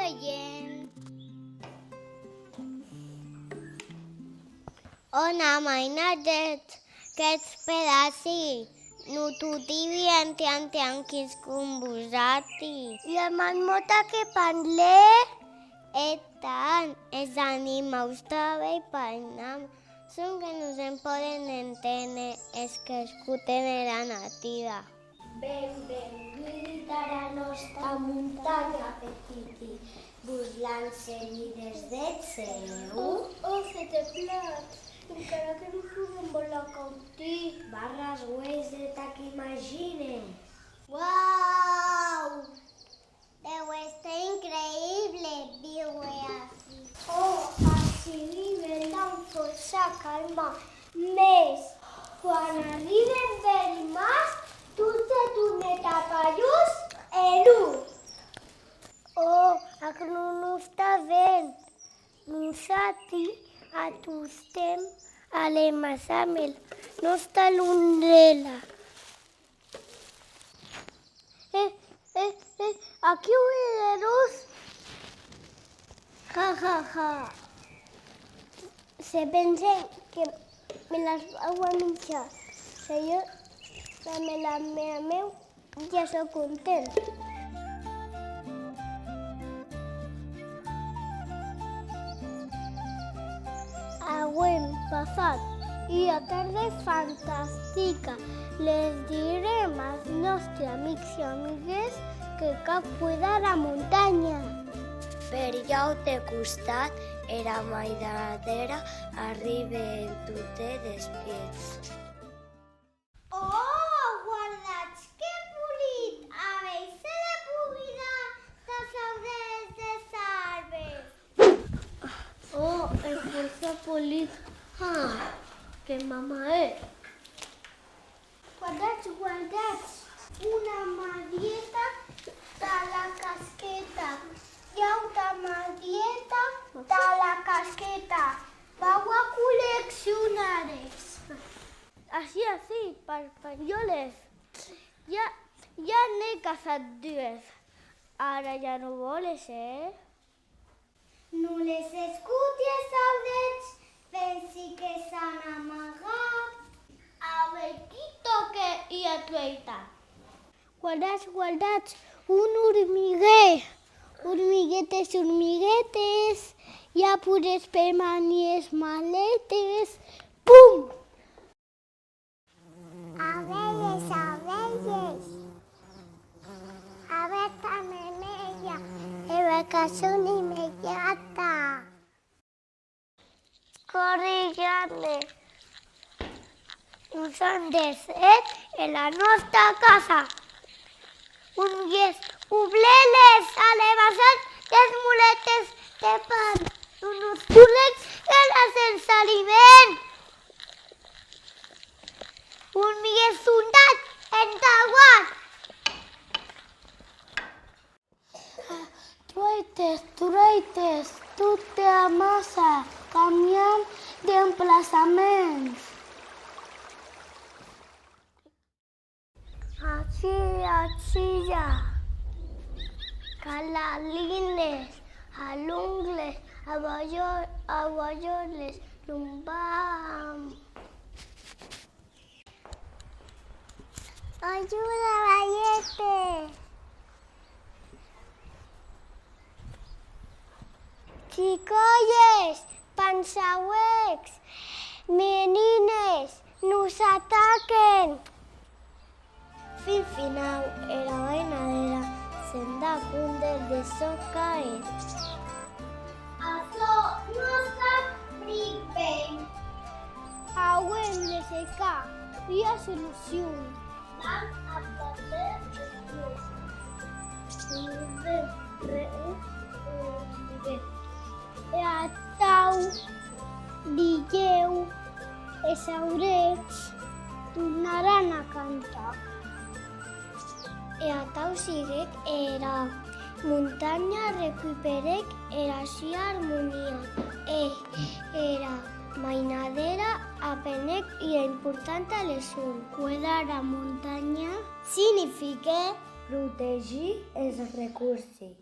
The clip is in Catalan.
veient. Ona, mainadet, que ets pedací. Nu tutti vientianti anchis cumbusati. La marmota que parlé. Etan, els animals també parlam. Són que no se'n poden entendre els que escuten la nativa. Benvinguts a la nostra muntanya petiti, burlant-se-li des del cel. Se te plat, encara que no podem volar contigo. Barras güeyes de ta que imagines. Uau! Deu estar increïble viure així. Així viven amb força calma. Més, quan arriben verimàs, tots de tornet a pallús elú. Que no està bé. Nosaltres atustem a l'emasamel. No està l'undrela. Aquí huideros. Ja. Se pensen que me las vau a menjar. Si jo me la meu, ja sóc content. Avui passat i a tarda fantàstica. Les direm als nostres amics i amigues que cal cuidar la muntanya. Per llaut de costat, era maidanera arriba en totes els pieds. Guardats, que polit! A veure se le pugui dar les aules dels arbres. És força polit. Que mama és. Guardats. Una madieta de la casqueta. Hi ha una madieta de la casqueta. Vau a col·leccionar-les. Així, per panyoles. Ja n'he caçat dues. Ara ja no voles, No les escutis, saudets, pensi que s'han amagat. A veure qui toca i atueita. Guardats, un hormiguer. Hormiguetes, ja pures per manies maletes. Pum! Abelles. A ver, tamemella, evacazón inmediata. Corrigane. Uns han de ser en la nostra casa. Uns ubleles a l'evasat les muletes de pan. Uns púlecs sense aliment. Un miguel sundat en taguat. Truites, tu te amassa, canviant d'emplaçaments. Així ja. Calalines, alungles, aguayoles, lumbam. Ajuda, vallete. Xicolles, pansauecs, menines, nos ataquen. Final era vainadera, se'n da punt de socaer. Això no està fripen. Haurem de secar, hi ha solució. Vam a perder a tau, digueu, els aurets tornaran a cantar. A tau siguec era muntanya recuperec era sia harmonia. Era mainadera apenec i important a l'esun. Cuidar la muntanya significa protegir els recursos.